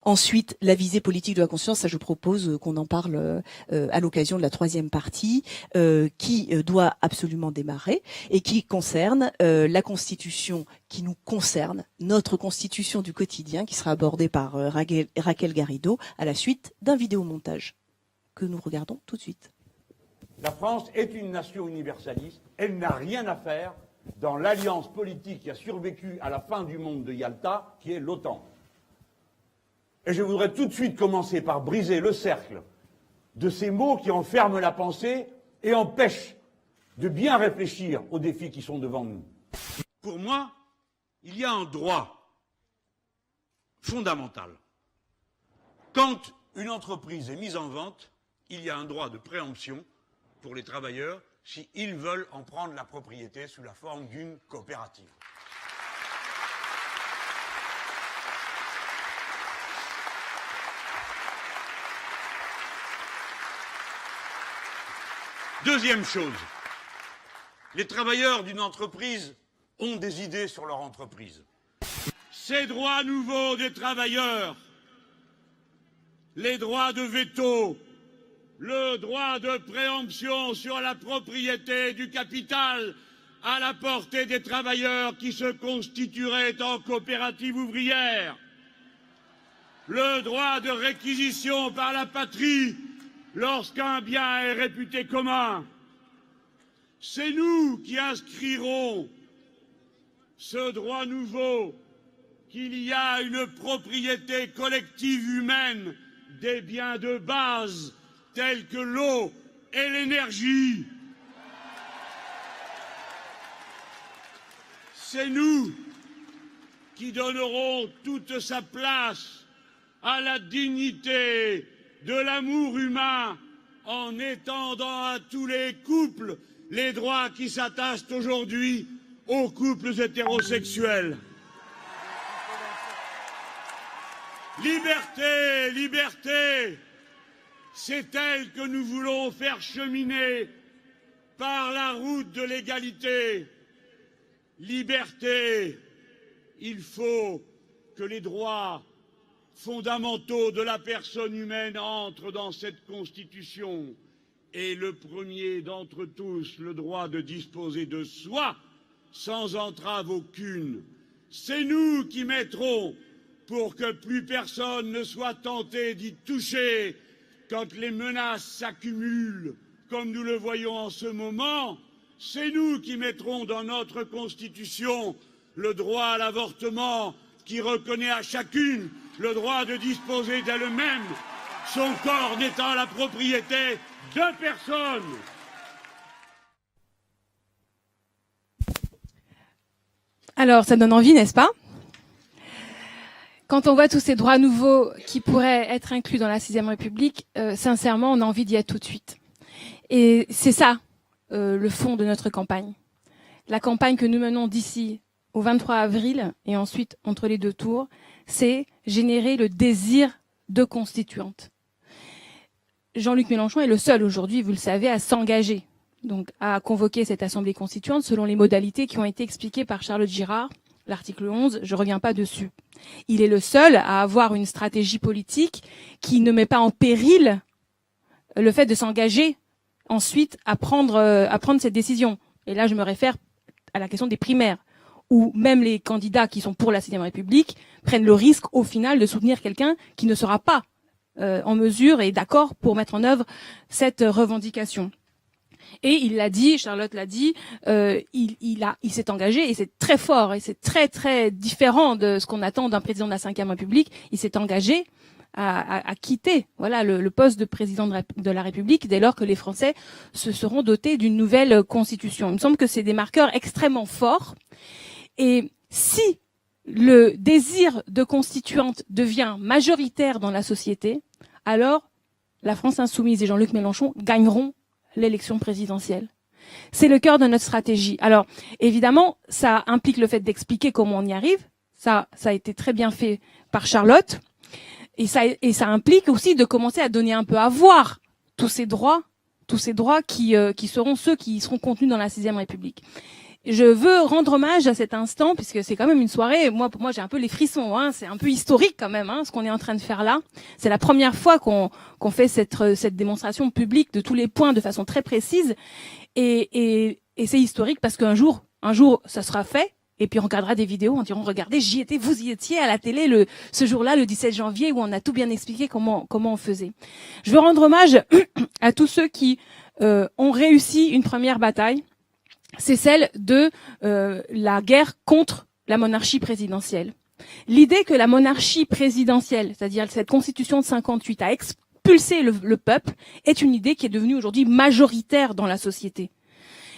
Ensuite, la visée politique de la conscience, ça je propose qu'on en parle à l'occasion de la troisième partie, qui doit absolument démarrer et qui concerne la Constitution qui nous concerne, notre Constitution du quotidien, qui sera abordée par Raquel Garrido à la suite d'un vidéomontage que nous regardons tout de suite. La France est une nation universaliste, elle n'a rien à faire dans l'alliance politique qui a survécu à la fin du monde de Yalta, qui est l'OTAN. Et je voudrais tout de suite commencer par briser le cercle de ces mots qui enferment la pensée et empêchent de bien réfléchir aux défis qui sont devant nous. Pour moi, il y a un droit fondamental. Quand une entreprise est mise en vente, il y a un droit de préemption pour les travailleurs s'ils veulent en prendre la propriété sous la forme d'une coopérative. Deuxième chose, les travailleurs d'une entreprise ont des idées sur leur entreprise. Ces droits nouveaux des travailleurs, les droits de veto, le droit de préemption sur la propriété du capital à la portée des travailleurs qui se constitueraient en coopérative ouvrière, le droit de réquisition par la patrie lorsqu'un bien est réputé commun. C'est nous qui inscrirons ce droit nouveau qu'il y a une propriété collective humaine des biens de base tels que l'eau et l'énergie. C'est nous qui donnerons toute sa place à la dignité de l'amour humain en étendant à tous les couples les droits qui s'attachent aujourd'hui aux couples hétérosexuels. Liberté, liberté, c'est elle que nous voulons faire cheminer par la route de l'égalité. Liberté, il faut que les droits fondamentaux de la personne humaine entrent dans cette Constitution. Et le premier d'entre tous, le droit de disposer de soi sans entrave aucune. C'est nous qui mettrons pour que plus personne ne soit tenté d'y toucher quand les menaces s'accumulent, comme nous le voyons en ce moment. C'est nous qui mettrons dans notre Constitution le droit à l'avortement qui reconnaît à chacune le droit de disposer d'elle-même, son corps n'étant la propriété de personne. Alors, ça donne envie, n'est-ce pas? Quand on voit tous ces droits nouveaux qui pourraient être inclus dans la 6e République, sincèrement, on a envie d'y être tout de suite. Et c'est ça, le fond de notre campagne. La campagne que nous menons d'ici au 23 avril et ensuite entre les deux tours, c'est générer le désir de constituante. Jean-Luc Mélenchon est le seul aujourd'hui, vous le savez, à s'engager, donc à convoquer cette assemblée constituante selon les modalités qui ont été expliquées par Charlotte Girard, l'article 11, je reviens pas dessus. Il est le seul à avoir une stratégie politique qui ne met pas en péril le fait de s'engager ensuite à prendre cette décision. Et là, je me réfère à la question des primaires, où même les candidats qui sont pour la 6e République prennent le risque, au final, de soutenir quelqu'un qui ne sera pas en mesure et d'accord pour mettre en œuvre cette revendication. Et il l'a dit, Charlotte l'a dit, il s'est engagé, et c'est très fort, et c'est très très différent de ce qu'on attend d'un président de la 5e République. Il s'est engagé à quitter, voilà, le poste de président de la République dès lors que les Français se seront dotés d'une nouvelle constitution. Il me semble que c'est des marqueurs extrêmement forts. Et si le désir de constituante devient majoritaire dans la société, alors la France insoumise et Jean-Luc Mélenchon gagneront l'élection présidentielle. C'est le cœur de notre stratégie. Alors, évidemment, ça implique le fait d'expliquer comment on y arrive. Ça a été très bien fait par Charlotte. Et ça implique aussi de commencer à donner un peu à voir tous ces droits qui seront ceux qui seront contenus dans la 6e République. je veux rendre hommage à cet instant, puisque c'est quand même une soirée, pour moi j'ai un peu les frissons, hein, c'est un peu historique quand même, hein, ce qu'on est en train de faire là. C'est la première fois qu'on fait cette démonstration publique de tous les points de façon très précise, et c'est historique parce qu'un jour, ça sera fait, et puis on regardera des vidéos, on dira, regardez, j'y étais, vous y étiez à la télé ce jour-là, le 17 janvier, où on a tout bien expliqué comment on faisait. Je veux rendre hommage à tous ceux qui ont réussi une première bataille. C'est celle de la guerre contre la monarchie présidentielle. L'idée que la monarchie présidentielle, c'est-à-dire cette constitution de 58, a expulsé le peuple, est une idée qui est devenue aujourd'hui majoritaire dans la société.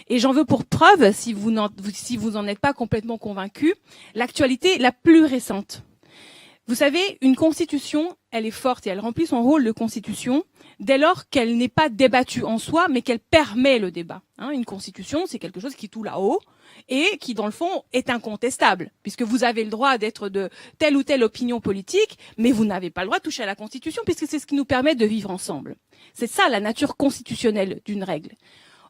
Et j'en veux pour preuve, si vous en êtes pas complètement convaincus, l'actualité la plus récente. Vous savez, une constitution, elle est forte et elle remplit son rôle de constitution dès lors qu'elle n'est pas débattue en soi, mais qu'elle permet le débat. Une constitution, c'est quelque chose qui est tout là-haut et qui, dans le fond, est incontestable, puisque vous avez le droit d'être de telle ou telle opinion politique, mais vous n'avez pas le droit de toucher à la constitution, puisque c'est ce qui nous permet de vivre ensemble. C'est ça la nature constitutionnelle d'une règle.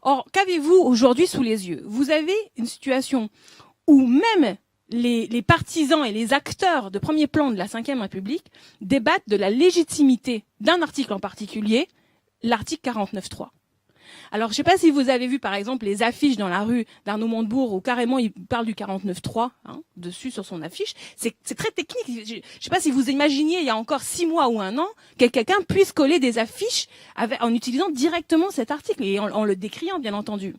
Or, qu'avez-vous aujourd'hui sous les yeux? Vous avez une situation où même les partisans et les acteurs de premier plan de la Ve République débattent de la légitimité d'un article en particulier, l'article 49.3. Alors, je ne sais pas si vous avez vu, par exemple, les affiches dans la rue d'Arnaud Montebourg où carrément il parle du 49.3 dessus sur son affiche. C'est très technique. Je ne sais pas si vous imaginiez il y a encore 6 mois ou 1 an que quelqu'un puisse coller des affiches en utilisant directement cet article et en le décriant, bien entendu.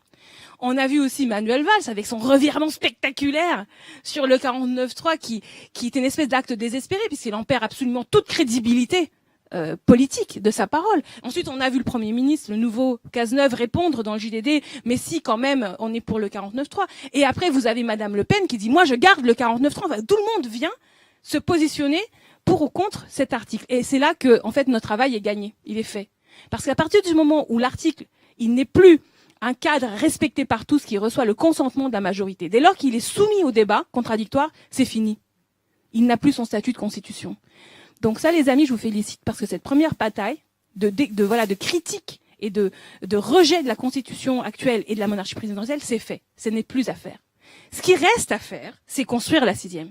On a vu aussi Manuel Valls avec son revirement spectaculaire sur le 49.3 qui est une espèce d'acte désespéré puisqu'il en perd absolument toute crédibilité politique de sa parole. Ensuite, on a vu le Premier ministre, le nouveau Cazeneuve, répondre dans le JDD, mais si quand même on est pour le 49.3. Et après, vous avez Madame Le Pen qui dit, moi je garde le 49.3. Enfin, tout le monde vient se positionner pour ou contre cet article. Et c'est là que, en fait, notre travail est gagné, il est fait. Parce qu'à partir du moment où l'article, il n'est plus un cadre respecté par tous qui reçoit le consentement de la majorité, dès lors qu'il est soumis au débat contradictoire, c'est fini. Il n'a plus son statut de constitution. Donc ça, les amis, je vous félicite parce que cette première bataille de critique et de rejet de la constitution actuelle et de la monarchie présidentielle, c'est fait. Ce n'est plus à faire. Ce qui reste à faire, c'est construire la 6e.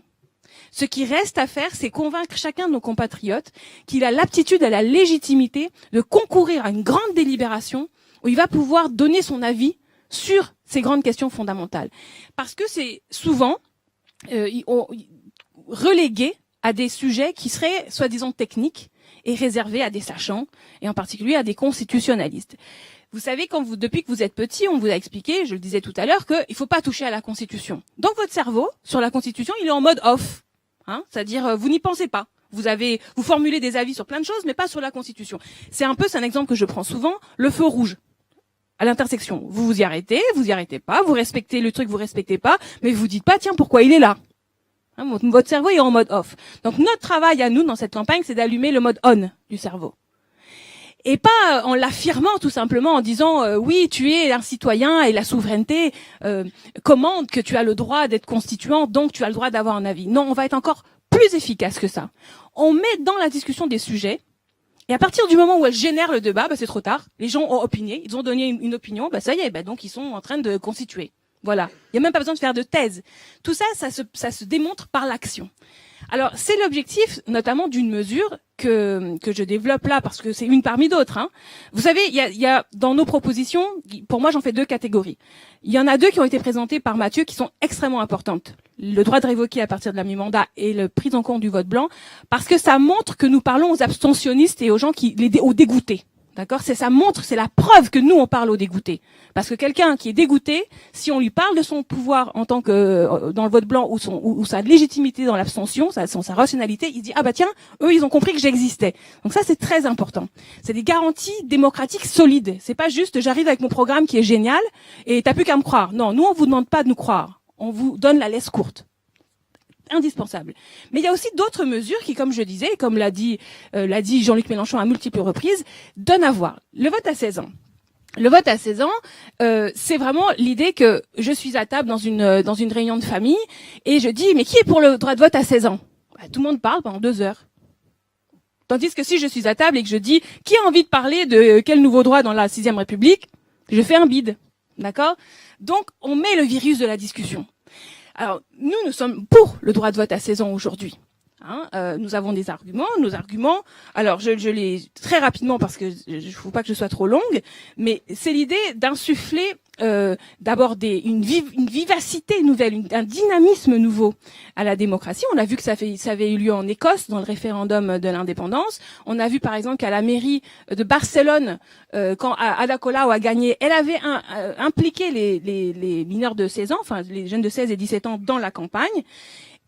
Ce qui reste à faire, c'est convaincre chacun de nos compatriotes qu'il a l'aptitude à la légitimité de concourir à une grande délibération où il va pouvoir donner son avis sur ces grandes questions fondamentales. Parce que c'est souvent relégué à des sujets qui seraient soi-disant techniques et réservés à des sachants, et en particulier à des constitutionnalistes. Vous savez, depuis que vous êtes petit, on vous a expliqué, je le disais tout à l'heure, qu'il ne faut pas toucher à la Constitution. Donc votre cerveau, sur la Constitution, il est en mode off. C'est-à-dire, vous n'y pensez pas. Vous formulez des avis sur plein de choses, mais pas sur la Constitution. C'est un exemple que je prends souvent, le feu rouge. À l'intersection, vous y arrêtez pas, vous respectez le truc, vous respectez pas, mais vous dites pas, tiens, pourquoi il est là? Votre cerveau est en mode off. Donc notre travail à nous dans cette campagne, c'est d'allumer le mode on du cerveau. Et pas en l'affirmant tout simplement en disant oui, tu es un citoyen et la souveraineté commande que tu as le droit d'être constituant, donc tu as le droit d'avoir un avis. Non, on va être encore plus efficace que ça. On met dans la discussion des sujets, et à partir du moment où elle génère le débat, c'est trop tard. Les gens ont opiné, ils ont donné une opinion, ça y est, donc ils sont en train de constituer. Voilà. Il n'y a même pas besoin de faire de thèse. Tout ça, ça se démontre par l'action. Alors, c'est l'objectif, notamment d'une mesure que je développe là, parce que c'est une parmi d'autres. Vous savez, il y a dans nos propositions, pour moi, j'en fais 2 catégories. Il y en a 2 qui ont été présentées par Mathieu, qui sont extrêmement importantes. Le droit de révoquer à partir de la mi-mandat et le prise en compte du vote blanc, parce que ça montre que nous parlons aux abstentionnistes et aux gens aux dégoûtés. D'accord? Ça montre, c'est la preuve que nous, on parle aux dégoûtés. Parce que quelqu'un qui est dégoûté, si on lui parle de son pouvoir en tant que, dans le vote blanc ou sa légitimité dans l'abstention, sa rationalité, il dit, tiens, eux, ils ont compris que j'existais. Donc ça, c'est très important. C'est des garanties démocratiques solides. C'est pas juste, j'arrive avec mon programme qui est génial et t'as plus qu'à me croire. Non, nous, on vous demande pas de nous croire. On vous donne la laisse courte. Indispensable. Mais il y a aussi d'autres mesures qui, comme je disais, comme l'a dit Jean-Luc Mélenchon à multiples reprises, donnent à voir. Le vote à 16 ans. Le vote à 16 ans, c'est vraiment l'idée que je suis à table dans une réunion de famille et je dis, mais qui est pour le droit de vote à 16 ans? Tout le monde parle pendant 2 heures. Tandis que si je suis à table et que je dis, qui a envie de parler de quel nouveau droit dans la 6e République? Je fais un bide. D'accord? Donc, on met le virus de la discussion. Alors, nous sommes pour le droit de vote à 16 ans aujourd'hui. Nous avons des arguments. Nos arguments, alors je les très rapidement parce que je ne veux pas que je sois trop longue, mais c'est l'idée d'insuffler d'abord une vivacité nouvelle, un dynamisme nouveau à la démocratie. On a vu que ça avait eu lieu en Écosse dans le référendum de l'indépendance. On a vu par exemple qu'à la mairie de Barcelone, quand Ada Colau a gagné, elle avait impliqué les mineurs de 16 ans, enfin les jeunes de 16 et 17 ans dans la campagne.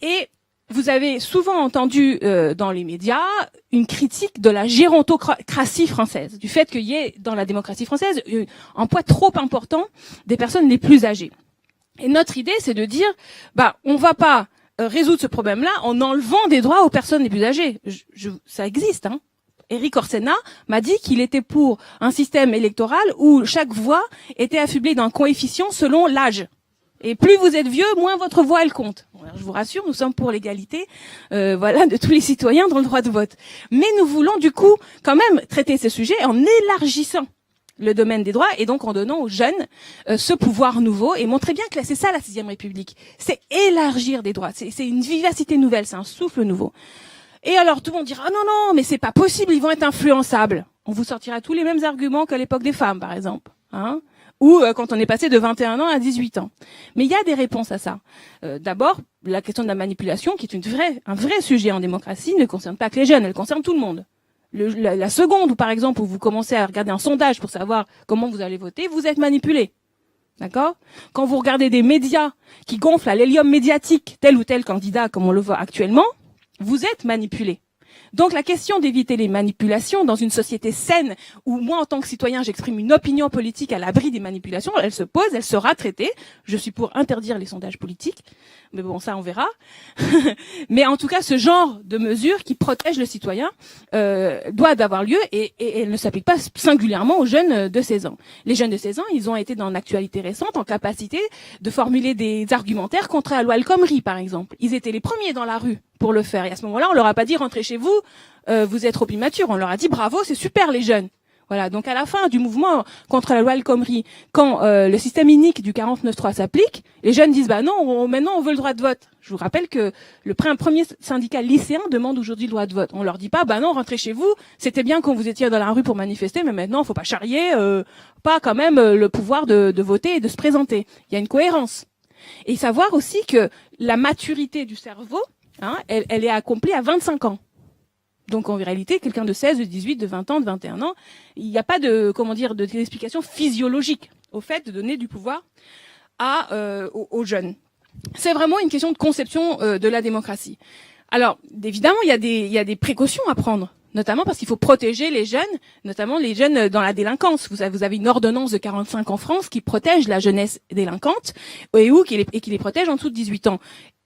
Et vous avez souvent entendu dans les médias une critique de la gérontocratie française, du fait qu'il y ait dans la démocratie française un poids trop important des personnes les plus âgées. Et notre idée, c'est de dire, on va pas résoudre ce problème-là en enlevant des droits aux personnes les plus âgées. Ça existe, hein. Éric Orsena m'a dit qu'il était pour un système électoral où chaque voix était affublée d'un coefficient selon l'âge. Et plus vous êtes vieux, moins votre voix elle compte. Alors, je vous rassure, nous sommes pour l'égalité, de tous les citoyens dans le droit de vote. Mais nous voulons du coup quand même traiter ces sujets en élargissant le domaine des droits et donc en donnant aux jeunes ce pouvoir nouveau et montrer bien que c'est ça la 6e République. C'est élargir des droits. C'est une vivacité nouvelle, c'est un souffle nouveau. Et alors tout le monde dira ah non, mais c'est pas possible, ils vont être influençables. On vous sortira tous les mêmes arguments qu'à l'époque des femmes, par exemple. Ou quand on est passé de 21 ans à 18 ans. Mais il y a des réponses à ça. D'abord, la question de la manipulation, qui est un vrai sujet en démocratie, ne concerne pas que les jeunes, elle concerne tout le monde. La seconde, où par exemple, où vous commencez à regarder un sondage pour savoir comment vous allez voter, vous êtes manipulé. D'accord? Quand vous regardez des médias qui gonflent à l'hélium médiatique tel ou tel candidat, comme on le voit actuellement, vous êtes manipulé. Donc la question d'éviter les manipulations dans une société saine où moi en tant que citoyen j'exprime une opinion politique à l'abri des manipulations, elle se pose, elle sera traitée. Je suis pour interdire les sondages politiques, mais bon ça on verra. Mais en tout cas ce genre de mesures qui protègent le citoyen doit avoir lieu et elle ne s'applique pas singulièrement aux jeunes de 16 ans. Les jeunes de 16 ans, ils ont été dans l'actualité récente en capacité de formuler des argumentaires contre la loi El Khomri par exemple. Ils étaient les premiers dans la rue pour le faire. Et à ce moment-là, on leur a pas dit rentrez chez vous, vous êtes trop immature. On leur a dit bravo, c'est super les jeunes. Voilà. Donc à la fin du mouvement contre la loi El Khomri, quand le système inique du 49.3 s'applique, les jeunes disent non, maintenant on veut le droit de vote. Je vous rappelle que le premier syndicat lycéen demande aujourd'hui le droit de vote. On leur dit pas non, rentrez chez vous. C'était bien quand vous étiez dans la rue pour manifester, mais maintenant faut pas charrier, pas quand même le pouvoir de voter et de se présenter. Il y a une cohérence. Et savoir aussi que la maturité du cerveau elle est accomplie à 25 ans. Donc en réalité, quelqu'un de 16, de 18, de 20 ans, de 21 ans, il n'y a pas d'explication physiologique au fait de donner du pouvoir aux jeunes. C'est vraiment une question de conception de la démocratie. Alors, évidemment, il y a des précautions à prendre, notamment parce qu'il faut protéger les jeunes, notamment les jeunes dans la délinquance. Vous avez une ordonnance de 45 en France qui protège la jeunesse délinquante qui les protège en dessous de 18 ans.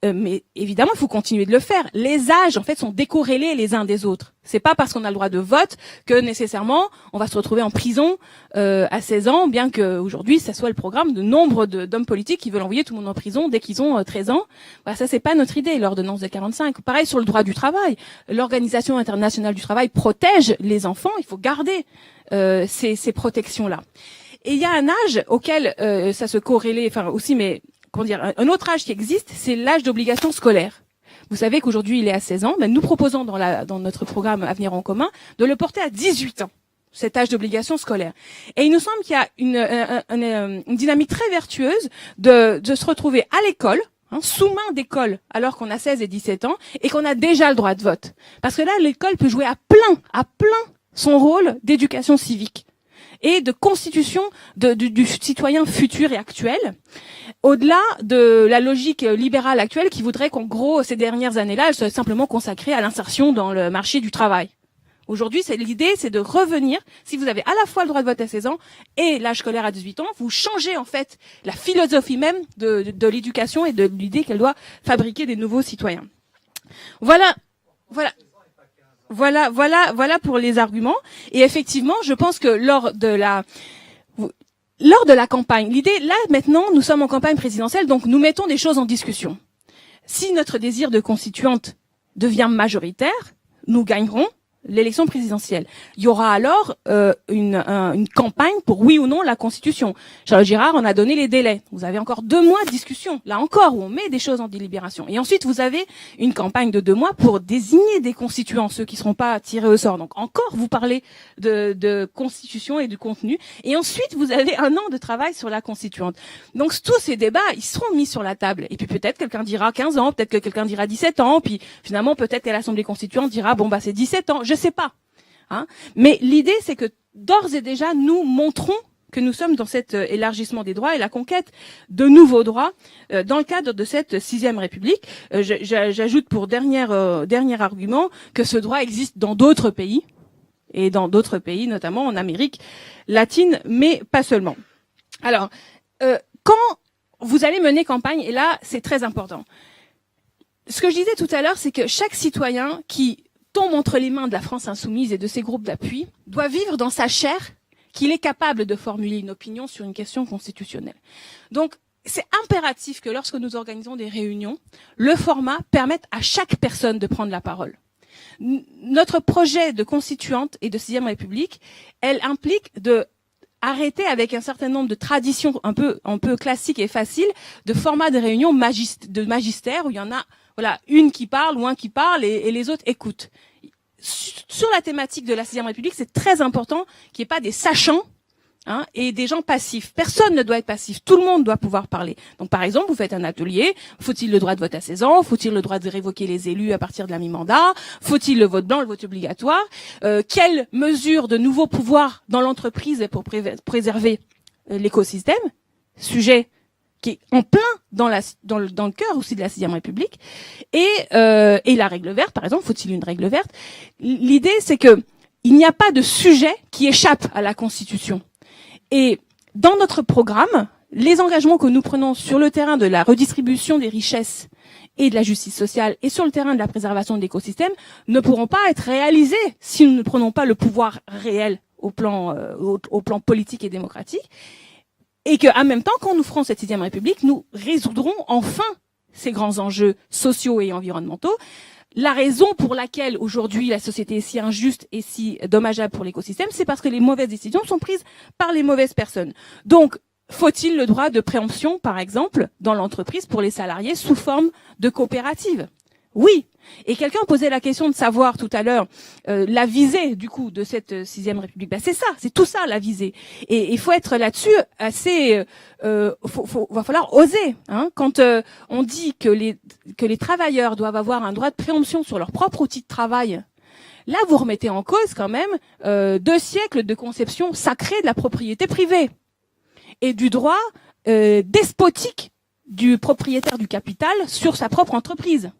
Mais évidemment, il faut continuer de le faire. Les âges, en fait, sont décorrélés les uns des autres. C'est pas parce qu'on a le droit de vote que nécessairement on va se retrouver en prison à 16 ans, bien que aujourd'hui ça soit le programme de nombre d'hommes politiques qui veulent envoyer tout le monde en prison dès qu'ils ont 13 ans. Voilà, ça c'est pas notre idée. L'ordonnance de 45. Pareil sur le droit du travail. L'Organisation internationale du travail protège les enfants. Il faut garder ces protections-là. Et il y a un âge auquel ça se corrélait, mais un autre âge qui existe, c'est l'âge d'obligation scolaire. Vous savez qu'aujourd'hui, il est à 16 ans. Nous proposons dans notre programme Avenir en commun de le porter à 18 ans, cet âge d'obligation scolaire. Et il nous semble qu'il y a une dynamique très vertueuse de se retrouver à l'école, sous main d'école, alors qu'on a 16 et 17 ans, et qu'on a déjà le droit de vote. Parce que là, l'école peut jouer à plein son rôle d'éducation civique et de constitution du citoyen futur et actuel, au-delà de la logique libérale actuelle qui voudrait qu'en gros, ces dernières années-là, elles soient simplement consacrées à l'insertion dans le marché du travail. Aujourd'hui, l'idée, c'est de revenir, si vous avez à la fois le droit de vote à 16 ans et l'âge scolaire à 18 ans, vous changez en fait la philosophie même de l'éducation et de l'idée qu'elle doit fabriquer des nouveaux citoyens. Voilà pour les arguments. Et effectivement, je pense que lors de la campagne, l'idée, là, maintenant, nous sommes en campagne présidentielle, donc nous mettons des choses en discussion. Si notre désir de constituante devient majoritaire, nous gagnerons l'élection présidentielle. Il y aura alors une campagne pour oui ou non la Constitution. Charles Girard en a donné les délais. Vous avez encore 2 mois de discussion, là encore, où on met des choses en délibération. Et ensuite, vous avez une campagne de 2 mois pour désigner des constituants, ceux qui ne seront pas tirés au sort. Donc encore, vous parlez de Constitution et du contenu. Et ensuite, vous avez 1 an de travail sur la Constituante. Donc tous ces débats, ils seront mis sur la table. Et puis peut-être quelqu'un dira 15 ans, peut-être que quelqu'un dira 17 ans, puis finalement peut-être que l'Assemblée constituante dira bon bah c'est 17 ans. Je sais pas. Hein. Mais l'idée, c'est que d'ores et déjà, nous montrons que nous sommes dans cet élargissement des droits et la conquête de nouveaux droits dans le cadre de cette 6e République. J'ajoute pour dernier argument que ce droit existe dans d'autres pays, et dans d'autres pays, notamment en Amérique latine, mais pas seulement. Alors, quand vous allez mener campagne, et là, c'est très important. Ce que je disais tout à l'heure, c'est que chaque citoyen qui tombe entre les mains de la France insoumise et de ses groupes d'appui doit vivre dans sa chair qu'il est capable de formuler une opinion sur une question constitutionnelle. Donc, c'est impératif que lorsque nous organisons des réunions, le format permette à chaque personne de prendre la parole. Notre projet de constituante et de 6e République, elle implique de arrêter avec un certain nombre de traditions un peu classiques et faciles de formats de réunions de magistère où il y en a voilà une qui parle ou un qui parle et les autres écoutent. Sur la thématique de la 6e République, c'est très important qu'il n'y ait pas des sachants et des gens passifs. Personne ne doit être passif. Tout le monde doit pouvoir parler. Donc, par exemple, vous faites un atelier. Faut-il le droit de vote à 16 ans? Faut-il le droit de révoquer les élus à partir de la mi-mandat? Faut-il le vote blanc, le vote obligatoire? Quelles mesures de nouveaux pouvoirs dans l'entreprise pour préserver l'écosystème? Sujet qui est en plein dans le cœur aussi de la 6e République. Et la règle verte, par exemple, faut-il une règle verte? L'idée, c'est que il n'y a pas de sujet qui échappe à la Constitution. Et dans notre programme, les engagements que nous prenons sur le terrain de la redistribution des richesses et de la justice sociale et sur le terrain de la préservation de l'écosystème ne pourront pas être réalisés si nous ne prenons pas le pouvoir réel au plan politique et démocratique. Et qu'en même temps, quand nous ferons cette 6e République, nous résoudrons enfin ces grands enjeux sociaux et environnementaux. La raison pour laquelle aujourd'hui la société est si injuste et si dommageable pour l'écosystème, c'est parce que les mauvaises décisions sont prises par les mauvaises personnes. Donc, faut-il le droit de préemption, par exemple, dans l'entreprise pour les salariés sous forme de coopérative? Oui. Et quelqu'un posait la question de savoir tout à l'heure la visée du coup de cette 6e République. Ben c'est ça, c'est tout ça la visée. Et il faut être là-dessus assez. Va falloir oser. Quand on dit que les travailleurs doivent avoir un droit de préemption sur leur propre outil de travail, là vous remettez en cause quand même 2 siècles de conception sacrée de la propriété privée et du droit despotique du propriétaire du capital sur sa propre entreprise.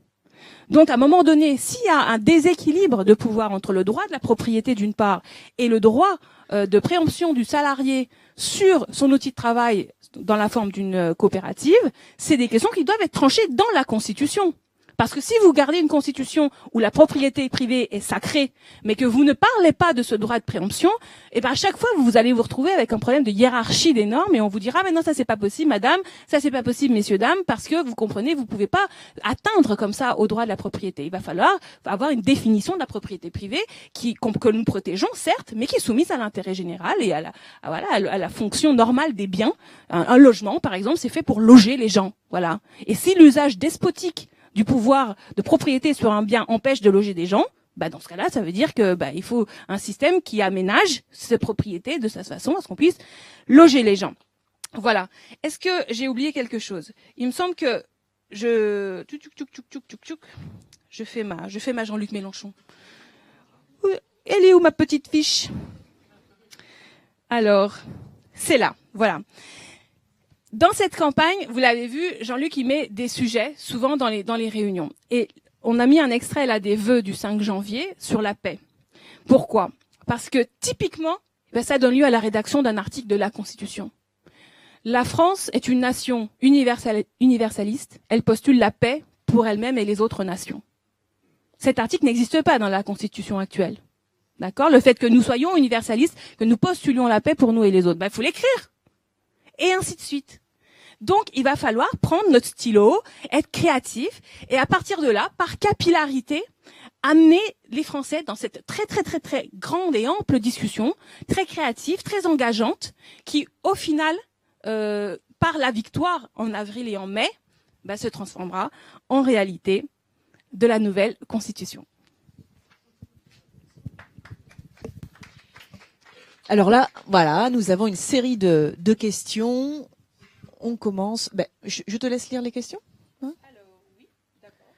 Donc, à un moment donné, s'il y a un déséquilibre de pouvoir entre le droit de la propriété d'une part et le droit de préemption du salarié sur son outil de travail dans la forme d'une coopérative, c'est des questions qui doivent être tranchées dans la Constitution. Parce que si vous gardez une constitution où la propriété privée est sacrée, mais que vous ne parlez pas de ce droit de préemption, et ben à chaque fois vous allez vous retrouver avec un problème de hiérarchie des normes et on vous dira mais non ça c'est pas possible madame, ça c'est pas possible messieurs dames parce que vous comprenez vous pouvez pas atteindre comme ça au droit de la propriété. Il va falloir avoir une définition de la propriété privée que nous protégeons certes, mais qui est soumise à l'intérêt général et à la fonction normale des biens. Un logement par exemple c'est fait pour loger les gens, voilà. Et si l'usage despotique du pouvoir de propriété sur un bien empêche de loger des gens, bah dans ce cas-là, ça veut dire que il faut un système qui aménage ces propriétés de cette façon à ce qu'on puisse loger les gens. Voilà. Est-ce que j'ai oublié quelque chose? Il me semble que je fais ma Jean-Luc Mélenchon. Elle est où ma petite fiche? Alors, c'est là. Voilà. Dans cette campagne, vous l'avez vu, Jean-Luc il met des sujets souvent dans les réunions. Et on a mis un extrait là des vœux du 5 janvier sur la paix. Pourquoi? Parce que typiquement, ça donne lieu à la rédaction d'un article de la Constitution. La France est une nation universaliste. Elle postule la paix pour elle-même et les autres nations. Cet article n'existe pas dans la Constitution actuelle. D'accord? Le fait que nous soyons universalistes, que nous postulions la paix pour nous et les autres, il faut l'écrire. Et ainsi de suite. Donc, il va falloir prendre notre stylo, être créatif, et à partir de là, par capillarité, amener les Français dans cette très très très très grande et ample discussion, très créative, très engageante, qui au final, par la victoire en avril et en mai, se transformera en réalité de la nouvelle Constitution. Alors là, voilà, nous avons une série de questions. On commence. Je te laisse lire les questions, hein? Alors, oui, d'accord.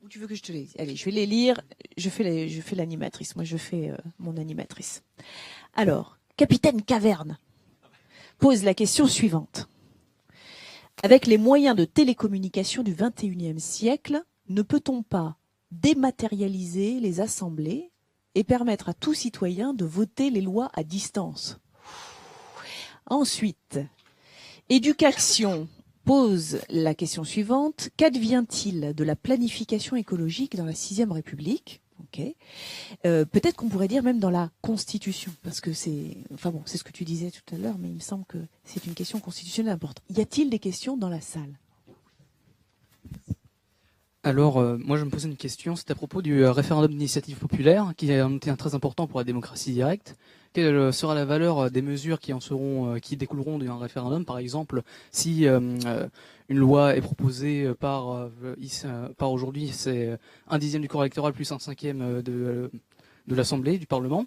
Ou tu veux que je te les... Allez, je vais les lire. Je fais l'animatrice. Moi, je fais mon animatrice. Alors, Capitaine Caverne pose la question suivante. Avec les moyens de télécommunication du XXIe siècle, ne peut-on pas dématérialiser les assemblées et permettre à tout citoyen de voter les lois à distance? Ensuite, Éducation pose la question suivante. Qu'advient-il de la planification écologique dans la 6e République? Peut-être qu'on pourrait dire même dans la Constitution, parce que c'est ce que tu disais tout à l'heure, mais il me semble que c'est une question constitutionnelle importante. Y a-t-il des questions dans la salle? Alors, moi je me posais une question, c'est à propos du référendum d'initiative populaire, qui est un très important pour la démocratie directe. Quelle sera la valeur des mesures qui découleront d'un référendum? Par exemple, si une loi est proposée par aujourd'hui, c'est 1/10 du corps électoral plus 1/5 de l'Assemblée, du Parlement.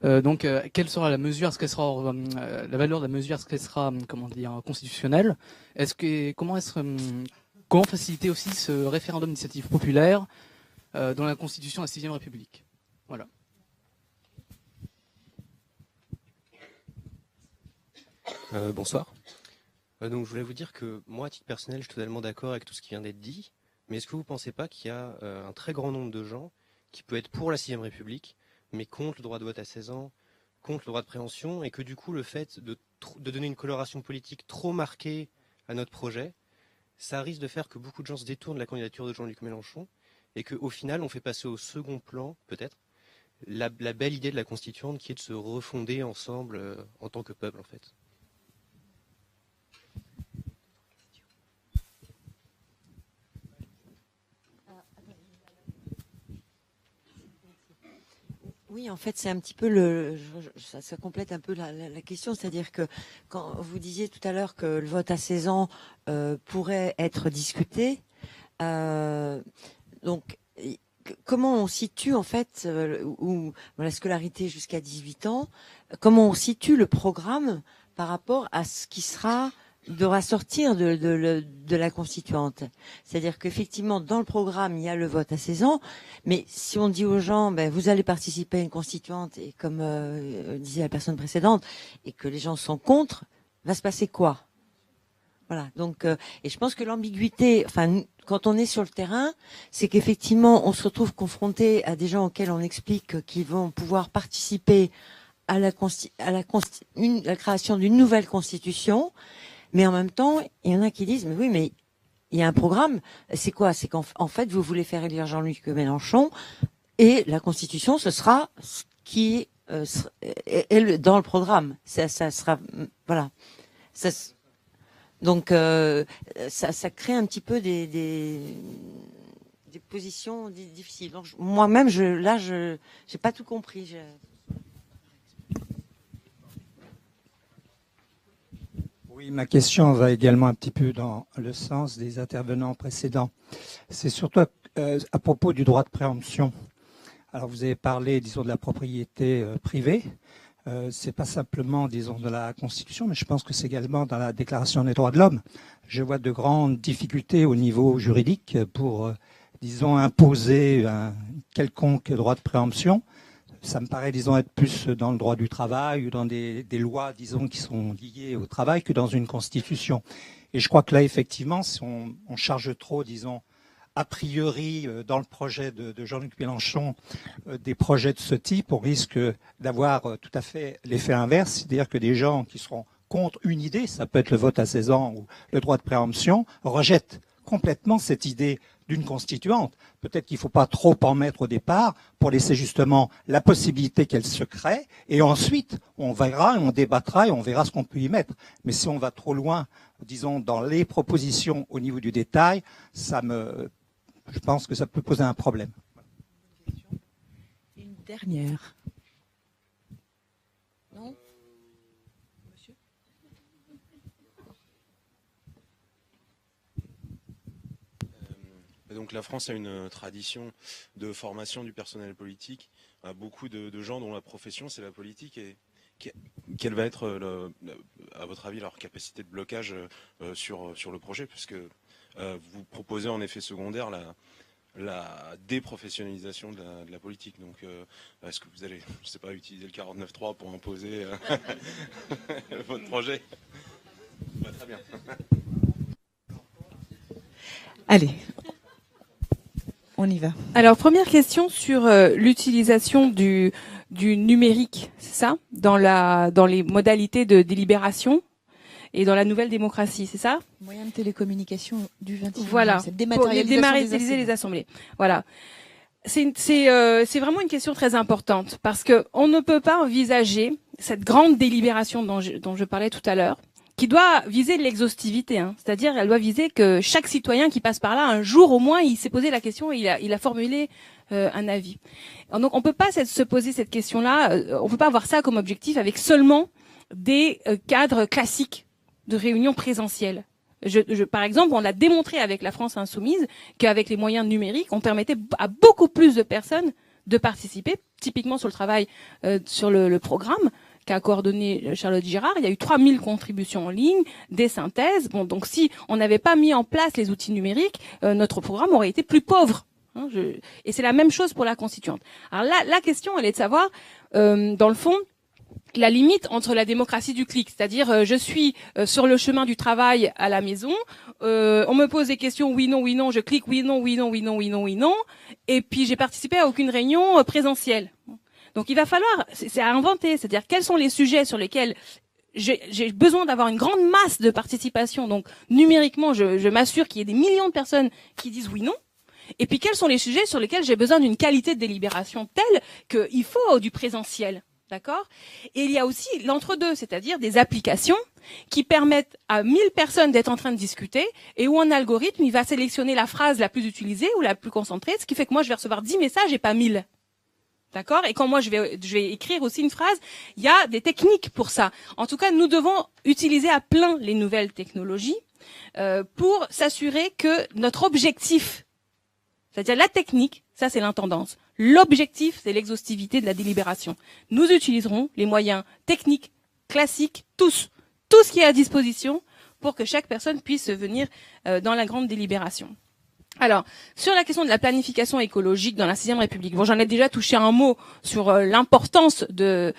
Donc, quelle sera la mesure? Est-ce qu'elle sera la valeur de la mesure? Est-ce qu'elle sera constitutionnelle? Comment faciliter aussi ce référendum d'initiative populaire dans la Constitution de la 6e République? Voilà. Bonsoir. Donc je voulais vous dire que moi, à titre personnel, je suis totalement d'accord avec tout ce qui vient d'être dit. Mais est-ce que vous ne pensez pas qu'il y a un très grand nombre de gens qui peuvent être pour la 6e République, mais contre le droit de vote à 16 ans, contre le droit de préemption, et que du coup, le fait de donner une coloration politique trop marquée à notre projet, ça risque de faire que beaucoup de gens se détournent de la candidature de Jean-Luc Mélenchon, et qu'au final, on fait passer au second plan, peut-être, la belle idée de la Constituante, qui est de se refonder ensemble en tant que peuple, en fait. Oui, en fait, c'est un petit peu ça complète un peu la question, c'est-à-dire que quand vous disiez tout à l'heure que le vote à 16 ans pourrait être discuté, donc comment on situe en fait la scolarité jusqu'à 18 ans, comment on situe le programme par rapport à ce qui devra sortir de la constituante. C'est-à-dire qu'effectivement, dans le programme, il y a le vote à 16 ans, mais si on dit aux gens, vous allez participer à une constituante, et comme disait la personne précédente, et que les gens sont contre, va se passer quoi? Voilà. Donc, et je pense que l'ambiguïté, quand on est sur le terrain, c'est qu'effectivement, on se retrouve confronté à des gens auxquels on explique qu'ils vont pouvoir participer à la création d'une nouvelle constitution. Mais en même temps, il y en a qui disent, mais oui, mais il y a un programme. C'est quoi? C'est qu'en fait, vous voulez faire élire Jean-Luc Mélenchon, et la Constitution, ce sera ce qui est dans le programme. Ça sera, voilà. Donc, ça crée un petit peu des positions difficiles. Donc, moi-même, j'ai pas tout compris. Oui, ma question va également un petit peu dans le sens des intervenants précédents. C'est surtout à propos du droit de préemption. Alors, vous avez parlé, disons, de la propriété privée. C'est pas simplement, disons, de la Constitution, mais je pense que c'est également dans la Déclaration des droits de l'homme. Je vois de grandes difficultés au niveau juridique pour, disons, imposer un quelconque droit de préemption. Ça me paraît, disons, être plus dans le droit du travail ou dans des lois, disons, qui sont liées au travail que dans une constitution. Et je crois que là, effectivement, si on charge trop, disons, a priori, dans le projet de Jean-Luc Mélenchon, des projets de ce type, on risque d'avoir tout à fait l'effet inverse, c'est-à-dire que des gens qui seront contre une idée, ça peut être le vote à 16 ans ou le droit de préemption, rejettent complètement cette idée d'une constituante. Peut-être qu'il ne faut pas trop en mettre au départ pour laisser justement la possibilité qu'elle se crée, et ensuite on verra, on débattra et on verra ce qu'on peut y mettre. Mais si on va trop loin, disons, dans les propositions au niveau du détail, je pense que ça peut poser un problème. Une dernière. Non ? Monsieur ? Donc la France a une tradition de formation du personnel politique. Beaucoup de gens dont la profession c'est la politique. Et quelle va être, à votre avis, leur capacité de blocage sur le projet, puisque vous proposez en effet secondaire la déprofessionnalisation de la politique. Donc, est-ce que vous allez, je sais pas, utiliser le 49.3 pour imposer votre projet ? Très bien. Allez, on y va. Alors, première question sur l'utilisation du numérique, c'est ça, dans les modalités de délibération et dans la nouvelle démocratie, c'est ça ? Moyen de télécommunication du 21e. Voilà. C'est Pour dématérialiser les assemblées. Voilà. C'est vraiment une question très importante parce que on ne peut pas envisager cette grande délibération dont je parlais tout à l'heure, qui doit viser l'exhaustivité, hein. C'est-à-dire elle doit viser que chaque citoyen qui passe par là, un jour au moins, il s'est posé la question et il a formulé un avis. Donc on peut pas se poser cette question-là, on peut pas avoir ça comme objectif avec seulement des cadres classiques de réunions présentielles. Par exemple, on l'a démontré avec la France Insoumise qu'avec les moyens numériques, on permettait à beaucoup plus de personnes de participer, typiquement sur le travail sur le programme qu'a coordonné Charlotte Girard. Il y a eu 3000 contributions en ligne, des synthèses. Bon, donc si on n'avait pas mis en place les outils numériques, notre programme aurait été plus pauvre. Hein, et c'est la même chose pour la constituante. Alors là, la question, elle est de savoir, dans le fond, la limite entre la démocratie du clic, c'est-à-dire je suis sur le chemin du travail à la maison, on me pose des questions oui non, je clique oui non, et puis j'ai participé à aucune réunion présentielle. Donc il va falloir, c'est à inventer, c'est-à-dire quels sont les sujets sur lesquels j'ai besoin d'avoir une grande masse de participation. Donc numériquement, je m'assure qu'il y ait des millions de personnes qui disent oui non. Et puis quels sont les sujets sur lesquels j'ai besoin d'une qualité de délibération telle qu'il faut du présentiel. D'accord ? Et il y a aussi l'entre-deux, c'est-à-dire des applications qui permettent à 1000 personnes d'être en train de discuter et où un algorithme, il va sélectionner la phrase la plus utilisée ou la plus concentrée, ce qui fait que moi, je vais recevoir 10 messages et pas 1000. D'accord ? Et quand moi, je vais écrire aussi une phrase, il y a des techniques pour ça. En tout cas, nous devons utiliser à plein les nouvelles technologies pour s'assurer que notre objectif, c'est-à-dire la technique, ça c'est l'intendance. L'objectif, c'est l'exhaustivité de la délibération. Nous utiliserons les moyens techniques, classiques, tout ce qui est à disposition pour que chaque personne puisse venir dans la grande délibération. Alors, sur la question de la planification écologique dans la 6e République, bon, j'en ai déjà touché un mot sur l'importance de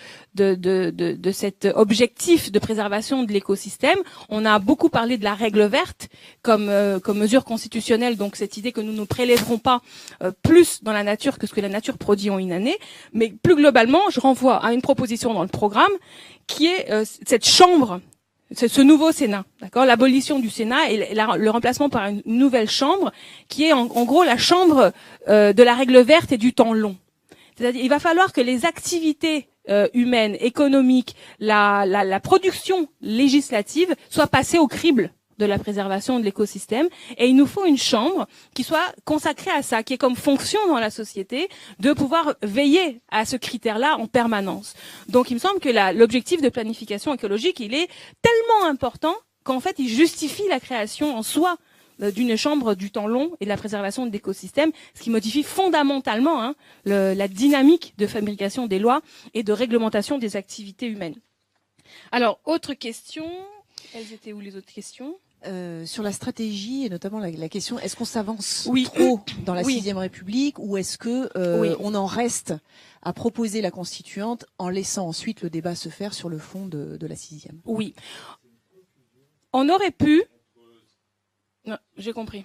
cet objectif de préservation de l'écosystème. On a beaucoup parlé de la règle verte comme mesure constitutionnelle, donc cette idée que nous ne prélèverons pas plus dans la nature que ce que la nature produit en une année. Mais plus globalement, je renvoie à une proposition dans le programme qui est cette chambre. C'est ce nouveau Sénat, d'accord, l'abolition du Sénat et le remplacement par une nouvelle chambre qui est en gros la chambre de la règle verte et du temps long. C'est-à-dire, il va falloir que les activités humaines, économiques, la production législative soient passées au crible de la préservation de l'écosystème, et il nous faut une chambre qui soit consacrée à ça, qui est comme fonction dans la société de pouvoir veiller à ce critère-là en permanence. Donc il me semble que l'objectif de planification écologique, il est tellement important qu'en fait il justifie la création en soi d'une chambre du temps long et de la préservation de l'écosystème, ce qui modifie fondamentalement la dynamique de fabrication des lois et de réglementation des activités humaines. Alors, autre question. Elles étaient où les autres questions ? Sur la stratégie et notamment la question, est-ce qu'on s'avance Oui. trop dans la Oui. 6e République ou est-ce que Oui. on en reste à proposer la constituante en laissant ensuite le débat se faire sur le fond de la 6e ? Oui. On aurait pu... Non, j'ai compris.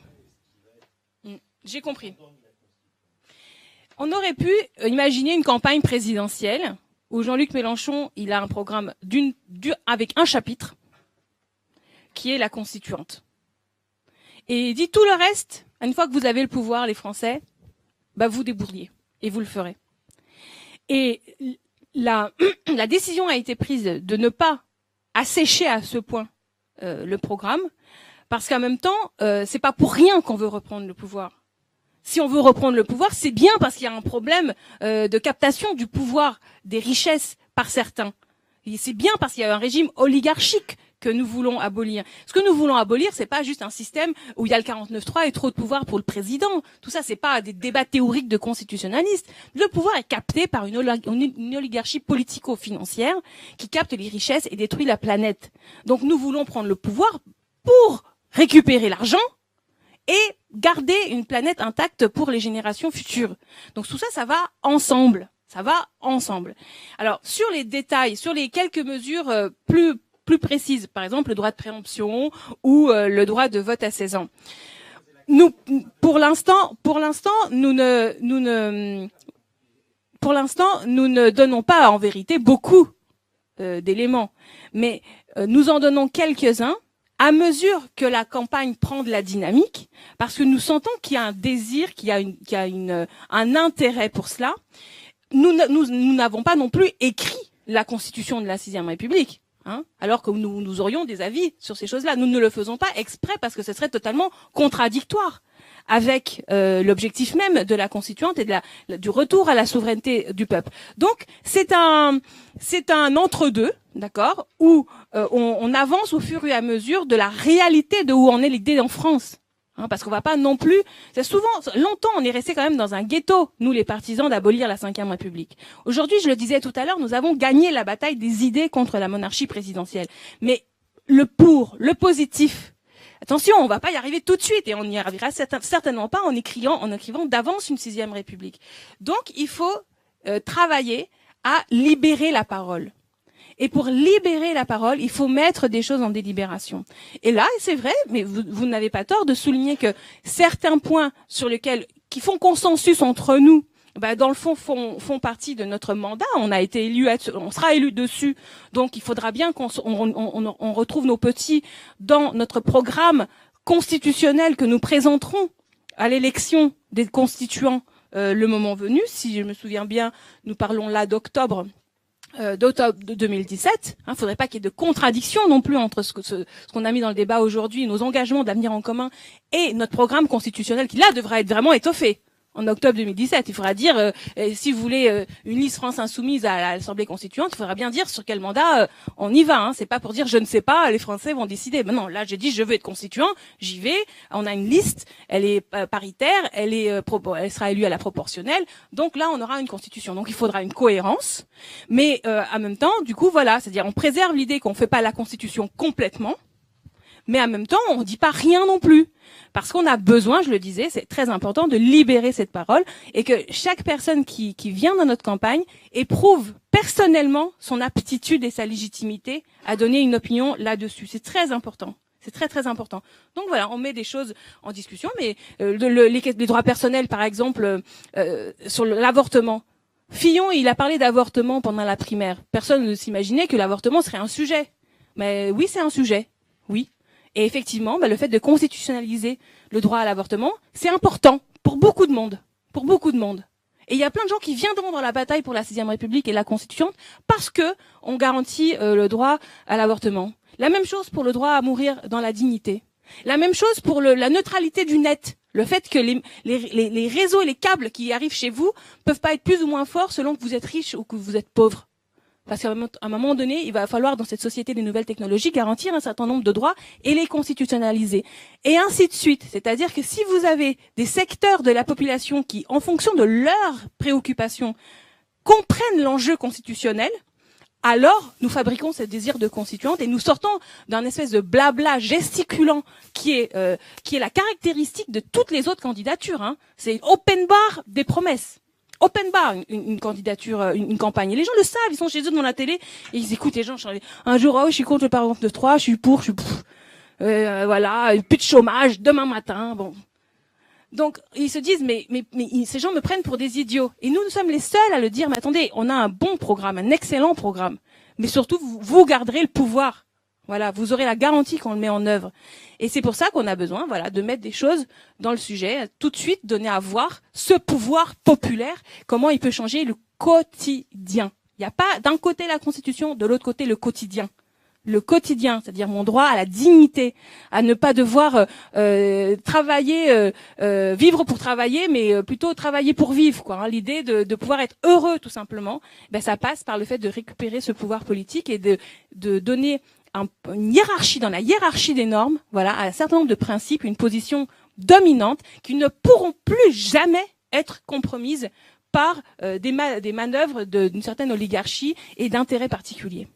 J'ai compris. On aurait pu imaginer une campagne présidentielle où Jean-Luc Mélenchon, il a un programme avec un chapitre qui est la constituante. Et il dit tout le reste, Une fois que vous avez le pouvoir, les Français, bah vous débrouillez et vous le ferez. Et la décision a été prise de ne pas assécher à ce point le programme, parce qu'en même temps, c'est pas pour rien qu'on veut reprendre le pouvoir. Si on veut reprendre le pouvoir, c'est bien parce qu'il y a un problème de captation du pouvoir, des richesses par certains. Et c'est bien parce qu'il y a un régime oligarchique que nous voulons abolir. Ce que nous voulons abolir, c'est pas juste un système où il y a le 49.3 et trop de pouvoir pour le président. Tout ça, c'est pas des débats théoriques de constitutionnalistes. Le pouvoir est capté par une oligarchie politico-financière qui capte les richesses et détruit la planète. Donc nous voulons prendre le pouvoir pour récupérer l'argent et garder une planète intacte pour les générations futures. Donc tout ça, ça va ensemble. Ça va ensemble. Alors, sur les détails, sur les quelques mesures plus précises, par exemple le droit de préemption ou le droit de vote à 16 ans. Nous, pour l'instant, nous ne donnons pas en vérité beaucoup d'éléments, mais nous en donnons quelques-uns à mesure que la campagne prend de la dynamique, parce que nous sentons qu'il y a un désir, qu'il y a un intérêt pour cela. Nous n'avons pas non plus écrit la Constitution de la 6e République, hein, alors que nous aurions des avis sur ces choses-là. Nous ne le faisons pas exprès parce que ce serait totalement contradictoire avec l'objectif même de la Constituante et du retour à la souveraineté du peuple. Donc c'est un entre-deux, d'accord, où on avance au fur et à mesure de la réalité de où en est l'idée en France. Hein, parce qu'on va pas non plus. C'est souvent, longtemps, on est resté quand même dans un ghetto, nous les partisans d'abolir la 5e République. Aujourd'hui, je le disais tout à l'heure, nous avons gagné la bataille des idées contre la monarchie présidentielle. Mais le positif. Attention, on va pas y arriver tout de suite et on n'y arrivera certainement pas en écrivant d'avance une 6e République. Donc, il faut travailler à libérer la parole. Et pour libérer la parole, il faut mettre des choses en délibération. Et là, c'est vrai, mais vous n'avez pas tort de souligner que certains points qui font consensus entre nous, dans le fond, font partie de notre mandat. On a été élu, on sera élu dessus. Donc, il faudra bien qu'on retrouve nos petits dans notre programme constitutionnel que nous présenterons à l'élection des constituants le moment venu. Si je me souviens bien, nous parlons là d'octobre de 2017. Il faudrait pas qu'il y ait de contradiction non plus entre ce qu'on a mis dans le débat aujourd'hui, nos engagements d'avenir en commun, et notre programme constitutionnel qui là devra être vraiment étoffé. En octobre 2017, il faudra dire si vous voulez une liste France insoumise à l'Assemblée constituante, il faudra bien dire sur quel mandat on y va. C'est pas pour dire je ne sais pas, les Français vont décider. Mais non, là j'ai dit je veux être constituant, j'y vais. On a une liste, elle est paritaire, elle sera élue à la proportionnelle. Donc là on aura une constitution. Donc il faudra une cohérence, mais en même temps, du coup voilà, c'est-à-dire on préserve l'idée qu'on fait pas la constitution complètement, mais en même temps on dit pas rien non plus. Parce qu'on a besoin, je le disais, c'est très important de libérer cette parole et que chaque personne qui vient dans notre campagne éprouve personnellement son aptitude et sa légitimité à donner une opinion là-dessus. C'est très important. C'est très très important. Donc voilà, on met des choses en discussion, mais les droits personnels, par exemple, sur l'avortement. Fillon, il a parlé d'avortement pendant la primaire. Personne ne s'imaginait que l'avortement serait un sujet. Mais oui, c'est un sujet. Oui. Et effectivement, le fait de constitutionnaliser le droit à l'avortement, c'est important pour beaucoup de monde. Pour beaucoup de monde. Et il y a plein de gens qui viendront dans la bataille pour la 6e République et la Constituante parce que on garantit le droit à l'avortement. La même chose pour le droit à mourir dans la dignité. La même chose pour la neutralité du net. Le fait que les réseaux et les câbles qui arrivent chez vous peuvent pas être plus ou moins forts selon que vous êtes riche ou que vous êtes pauvre. Parce qu'à un moment donné, il va falloir, dans cette société des nouvelles technologies, garantir un certain nombre de droits et les constitutionnaliser. Et ainsi de suite. C'est-à-dire que si vous avez des secteurs de la population qui, en fonction de leurs préoccupations, comprennent l'enjeu constitutionnel, alors nous fabriquons ce désir de constituante et nous sortons d'un espèce de blabla gesticulant qui est la caractéristique de toutes les autres candidatures. C'est open bar des promesses. Open bar, une candidature, une campagne. Et les gens le savent, ils sont chez eux devant la télé et ils écoutent les gens. Un jour, je suis contre le paragraphe 9.3, je suis pour, voilà, plus de chômage demain matin. Bon. Donc ils se disent mais ces gens me prennent pour des idiots. Et nous sommes les seuls à le dire. Mais attendez, on a un bon programme, un excellent programme. Mais surtout, vous garderez le pouvoir. Voilà, vous aurez la garantie qu'on le met en œuvre. Et c'est pour ça qu'on a besoin, voilà, de mettre des choses dans le sujet, tout de suite donner à voir ce pouvoir populaire, comment il peut changer le quotidien. Il n'y a pas d'un côté la Constitution, de l'autre côté le quotidien. Le quotidien, c'est-à-dire mon droit à la dignité, à ne pas devoir travailler, vivre pour travailler, mais plutôt travailler pour vivre, quoi. Hein. L'idée de pouvoir être heureux, tout simplement, ben ça passe par le fait de récupérer ce pouvoir politique et de donner une hiérarchie, dans la hiérarchie des normes, voilà, à un certain nombre de principes, une position dominante qui ne pourront plus jamais être compromises par des manœuvres d'une certaine oligarchie et d'intérêts particuliers.